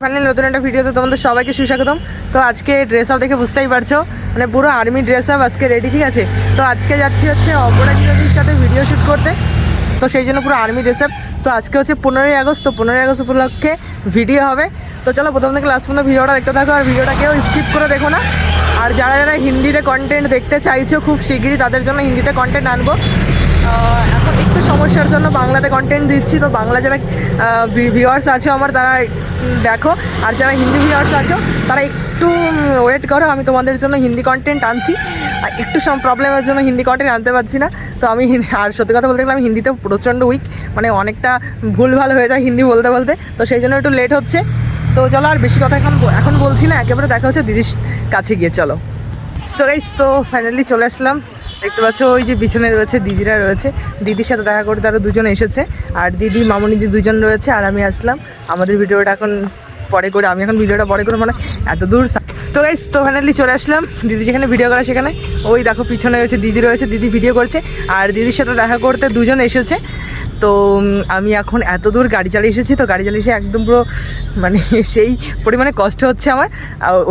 Finally নতুন একটা ভিডিওতে তোমাদের সবাইকে সুস্বাগতম। তো আজকে ড্রেস আপ দেখে বুঝতেই পারছো, মানে পুরো আর্মি ড্রেস আপ আজকে রেডি, ঠিক আছে। তো আজকে যাচ্ছি হচ্ছে অপরাজিতাদির সাথে ভিডিও শ্যুট করতে, তো সেই জন্য পুরো আর্মি ড্রেস আপ। তো আজকে হচ্ছে 15ই আগস্ট, তো 15ই আগস্ট উপলক্ষে ভিডিও হবে। তো চলো প্রথম থেকে লাস্ট পর্যন্ত ভিডিওটা দেখতে থাকো, আর ভিডিওটা কেউ স্কিপ করে দেখো না। আর যারা যারা হিন্দিতে কন্টেন্ট দেখতে চাইছো খুব শিগগিরই, তাদের জন্য হিন্দিতে কন্টেন্ট আনবো। এখন একটু সমস্যার জন্য বাংলাতে কন্টেন্ট দিচ্ছি, তো বাংলা যারা ভিউয়ার্স আছে আমার তারা দেখো, আর যারা হিন্দি ভিউয়ার্স আছো তারা একটু ওয়েট করো, আমি তোমাদের জন্য হিন্দি কন্টেন্ট আনছি। একটু প্রবলেমের জন্য হিন্দি কন্টেন্ট আনতে পারছি না। তো আমি আর সত্যি কথা বলতে গেলে আমি হিন্দিতে প্রচণ্ড উইক, মানে অনেকটা ভুলভাল হয়ে যায় হিন্দি বলতে বলতে, তো সেই জন্য একটু লেট হচ্ছে। তো চলো আর বেশি কথা এখন বলছি না, একেবারে দেখা হচ্ছে দিদির কাছে গিয়ে। চলো সো গাইস, তো ফাইনালি চলে আসলাম। দেখতে পাচ্ছ ওই যে পিছনে রয়েছে দিদিরা রয়েছে, দিদির সাথে দেখা করতে আরও দুজন এসেছে, আর দিদি মামুনিদি দুজন রয়েছে, আর আমি আসলাম। আমাদের ভিডিওটা এখন পরে করে, আমি এখন ভিডিওটা পরে করে, মানে এত দূর। তো গাইস, তো ফাইনালি চলে আসলাম দিদি যেখানে ভিডিও করে সেখানে। ওই দেখো পিছনে রয়েছে দিদি রয়েছে, দিদি ভিডিও করছে, আর দিদির সাথে দেখা করতে দুজন এসেছে। তো আমি এখন এত দূর গাড়ি চালিয়ে এসেছি, তো গাড়ি চালিয়ে এসে একদম পুরো মানে সেই পরিমাণে কষ্ট হচ্ছে আমার।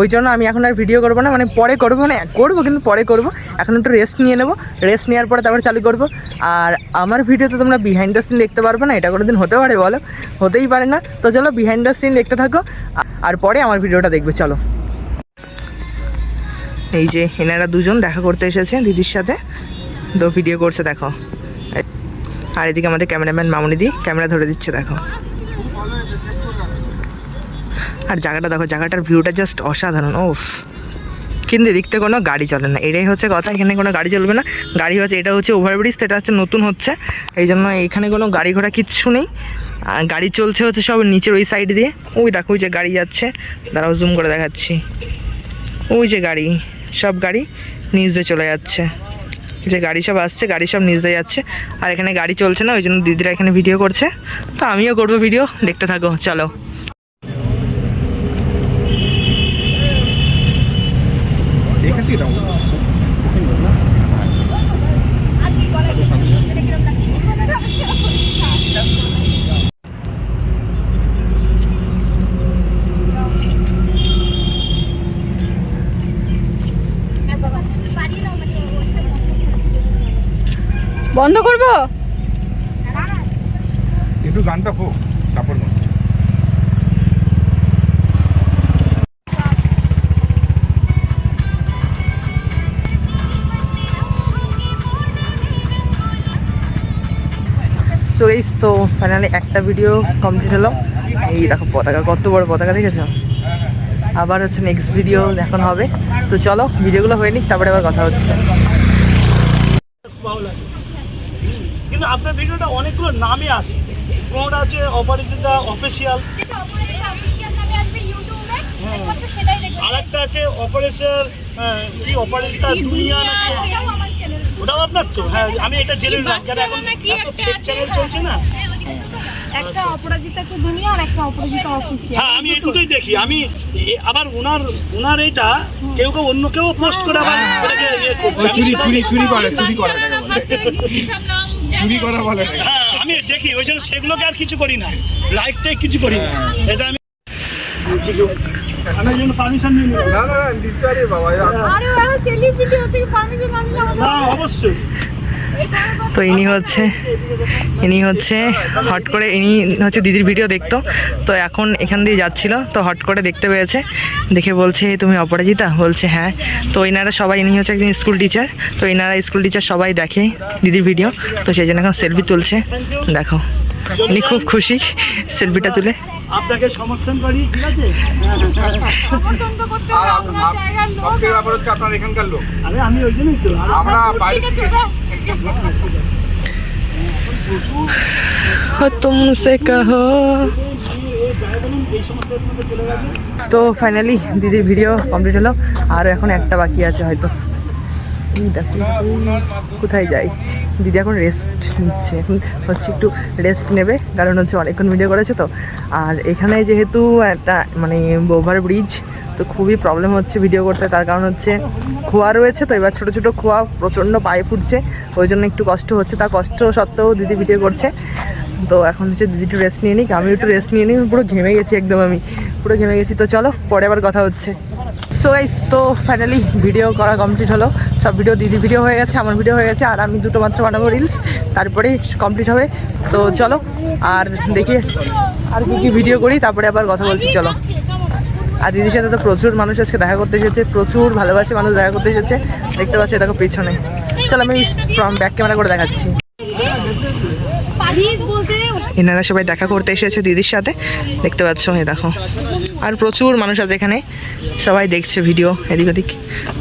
ওই জন্য আমি এখন আর ভিডিও করবো না, মানে পরে করবো, মানে করবো কিন্তু পরে করবো। এখন একটু রেস্ট নিয়ে নেবো, রেস্ট নেওয়ার পরে তারপরে চালু করবো। আর আমার ভিডিওতে তোমরা বিহাইন্ড দ্য সিন দেখতে পারবে না, এটা কোনো দিন হতে পারে বলো? হতেই পারে না। তো চলো বিহাইন্ড দ্য সিন দেখতে থাকো, আর পরে আমার ভিডিওটা দেখবে। চলো, এই যে এনারা দুজন দেখা করতে এসেছে দিদির সাথে, তো ভিডিও করছে দেখো। আর এদিকে আমাদের ক্যামেরাম্যান মামুনিদি ক্যামেরা ধরে দিচ্ছে দেখো। আর জায়গাটা দেখো, জায়গাটার ভিউটা জাস্ট অসাধারণ। ওফ, কিন্তু এদিকতে কোনো গাড়ি চলে না, এটাই হচ্ছে কথা। এখানে কোনো গাড়ি চলবে না, গাড়ি হচ্ছে, এটা হচ্ছে ওভারব্রিজ, তো এটা হচ্ছে নতুন হচ্ছে, এই জন্য এখানে কোনো গাড়ি ঘোড়া কিচ্ছু নেই। আর গাড়ি চলছে হচ্ছে সব নিচের ওই সাইড দিয়ে। ওই দেখো ওই যে গাড়ি যাচ্ছে, দাঁড়াও জুম করে দেখাচ্ছি। ওই যে গাড়ি, সব গাড়ি নিচ দিয়ে চলে যাচ্ছে, যে গাড়ি সব আসছে, গাড়ি সব নিচ দিয়ে যাচ্ছে। আর এখানে গাড়ি চলছে না, ওই জন্য দিদিরা এখানে ভিডিও করছে, তো আমিও করবো ভিডিও, দেখতে থাকো। চলো, বন্ধ করবো একটু গানটা হোক তারপর সো গাইস, তো ফাইনালি একটা ভিডিও কমপ্লিট হলো। এই দেখো পতাকা, কত বড় পতাকা দেখেছো। আবার হচ্ছে নেক্সট ভিডিও এখন হবে। তো চলো ভিডিওগুলো হয়ে নিক, তারপরে আবার কথা হচ্ছে। কিন্তু আপনার ভিডিওটা অনেকগুলো নামে আসে, কোনটা আছে অপরাজিতা অফিসিয়াল, আর একটা আছে অপারেশন কি অপরাজিতা দুনিয়া নাকি, ওটাও আপনার তো? হ্যাঁ, আমি এটা জেনে নিলাম, কারণ এখন চ্যানেল চলছে না। একটা অপরাজিতা কি দুনিয়া আর একটা অপরাজিতা অফিসিয়াল। হ্যাঁ, আমি এই দুটোই দেখি। আমি আবার ওনার এটা কেউ অন্য কেউ পোস্ট করে আবার ওটাকে ইয়ে করছে, চুরি করা বলে। হ্যাঁ, আমি দেখি, ওই জন্য সেগুলোকে আর কিছু করি না, লাইকটাই কিছু করি না। এটা আমি ওই জন্য পারমিশন নিয়ে নিলাম। না ডিস্টার্ব বাবা, আরে ওরা সেলিব্রিটি হতে পারমিশন আনলে হবে। হ্যাঁ, অবশ্যই। তো ইনি হচ্ছে হট করে, ইনি হচ্ছে দিদির ভিডিও দেখতো, তো এখন এখান দিয়ে যাচ্ছিল, তো হট করে দেখতে পেয়েছে, দেখে বলছে তুমি অপরাজিতা, বলছে হ্যাঁ। তো এনারা সবাই, ইনি হচ্ছে একজন স্কুল টিচার, তো এনারা স্কুল টিচার সবাই দেখে দিদির ভিডিও, তো সেই জন্য এখন সেলফি তুলছে দেখো। ইনি খুব খুশি সেলফিটা তুলে। আপনাকে সমর্থন করি, ঠিক আছে। সমর্থন তো করতে হবে, আমরা জায়গার লোক। সবথেকে ব্যাপার হচ্ছে আপনার এখানকার লোক, আরে আমি ওই জন্যই তো, আমরা বাইরে ঠিক আছে বাস তুমসে কহো। তো ফাইনালি দিদির ভিডিও কমপ্লিট হলো, আর এখন একটা বাকি আছে হয়তো। দেখো কোথায় যাই, দিদি এখন রেস্ট নিচ্ছে, এখন হচ্ছে একটু রেস্ট নেবে, কারণ হচ্ছে অনেকক্ষণ ভিডিও করেছে তো। আর এখানে যেহেতু একটা মানে ওভার ব্রিজ, তো খুবই প্রবলেম হচ্ছে ভিডিও করতে, তার কারণ হচ্ছে খোয়া রয়েছে, তো এবার ছোটো ছোটো খোয়া প্রচণ্ড পায়ে ফুটছে, ওই জন্য একটু কষ্ট হচ্ছে। তা কষ্ট সত্ত্বেও দিদি ভিডিও করছে। তো এখন হচ্ছে দিদি একটু রেস্ট নিয়ে নিক, আমি একটু রেস্ট নিয়ে নিই, পুরো ঘেমে গেছি একদম আমি, পুরো ঘেমে গেছি। তো চলো পরে আবার কথা হচ্ছে। সো গাইস, তো ফাইনালি ভিডিও করা কমপ্লিট হলো। সব ভিডিও দিদি ভিডিও হয়ে গেছে, আমার ভিডিও হয়ে গেছে, আর আমি দুটো মাত্র বানাবো রিলস, তারপরেই কমপ্লিট হবে। তো চলো আর দেখি আর কি ভিডিও করি, তারপরে আবার কথা বলছি। চলো। আর দিদির সাথে তো প্রচুর মানুষ আজকে দেখা করতে এসেছে, প্রচুর ভালোবাসে মানুষ দেখা করতে এসেছে, দেখতে পাচ্ছি দেখো পেছনে। চলো আমি ফ্রম ব্যাক ক্যামেরা করে দেখাচ্ছি। এনারা সবাই দেখা করতে এসেছে দিদির সাথে, দেখতে পাচ্ছ, এই দেখো। আর প্রচুর মানুষ আছে এখানে, সবাই দেখছে ভিডিও এদিক ওদিক।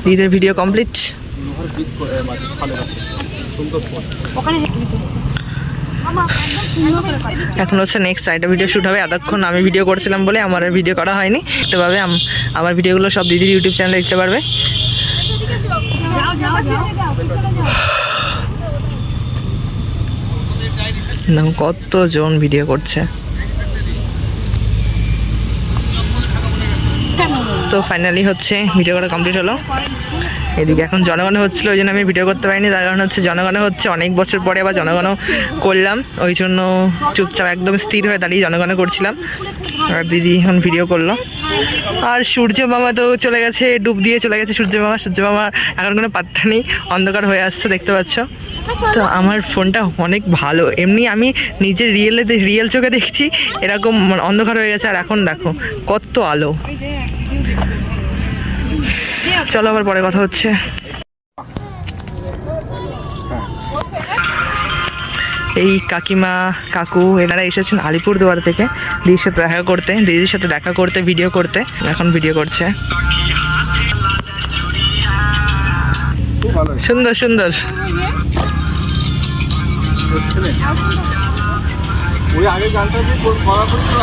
দিদির ভিডিও কমপ্লিট। এখন হচ্ছে নেক্সট সাইডে ভিডিও শ্যুট হবে। এতক্ষণ আমি ভিডিও করছিলাম বলে আমার আর ভিডিও করা হয়নি। দেখতে পাবে আমার ভিডিওগুলো সব দিদির ইউটিউব চ্যানেলে দেখতে পারবে। কতজন ভিডিও করছে। তো ফাইনালি হচ্ছে ভিডিও করা কমপ্লিট হলো। এদিকে এখন জনগণে হচ্ছিলো, ওই জন্য আমি ভিডিও করতে পারিনি। তার কারণ হচ্ছে জনগণে হচ্ছে অনেক বছর পরে আবার জনগণও করলাম, ওই জন্য চুপচাপ একদম স্থির হয়ে দাঁড়িয়ে জনগণে করছিলাম। আর দিদি এখন ভিডিও করলো। আর সূর্য মামা তো চলে গেছে, ডুব দিয়ে চলে গেছে সূর্য মামা। সূর্য মামার এখন কোনো পাত্তা নেই, অন্ধকার হয়ে আসছে, দেখতে পাচ্ছ। তো আমার ফোনটা অনেক ভালো, এমনি আমি নিজের রিয়েল চোখে দেখছি এরকম অন্ধকার হয়ে গেছে, আর এখন দেখো কত আলো। চলো আবার পরে কথা হচ্ছে। এই কাকিমা কাকু এনারা এসেছেন আলিপুরদুয়ার থেকে দিদির সাথে দেখা করতে ভিডিও করতে। এখন ভিডিও করছে। সুন্দর সুন্দর। ওই আগে জানতাম যে করা করতে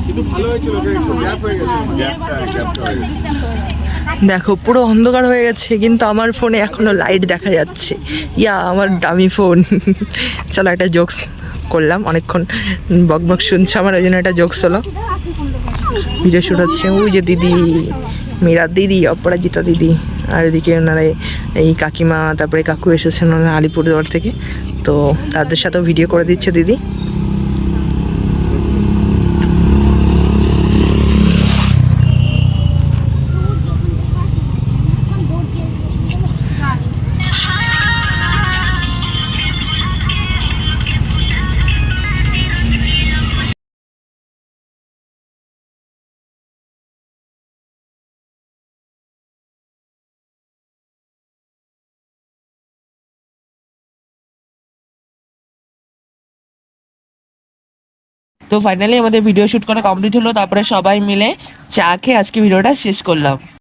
কিন্তু ভালো হয়েছিল, গ্যাপ হয়ে গেছে, গ্যাপটা হয়ে গেছে। দেখো পুরো অন্ধকার হয়ে গেছে, কিন্তু আমার ফোনে এখনো লাইট দেখা যাচ্ছে। আমার দামি ফোন। চলো একটা জোকস করলাম, অনেকক্ষণ বক শুনছে আমার, ওই জন্য একটা জোকস হলো। ভিডিও শ্যুট হচ্ছে। ওই যে দিদি, মীরা দিদি, অপরাজিতা দিদি, আর এদিকে ওনারা এই কাকিমা তারপরে কাকু এসেছেন ওনারা আলিপুরদুয়ার থেকে। তো তাদের সাথেও ভিডিও করে দিচ্ছে দিদি। তো ফাইনালি আমাদের ভিডিও শ্যুট করা কমপ্লিট হলো, তারপরে সবাই মিলে চা খেয়ে আজকে ভিডিওটা শেষ করলাম।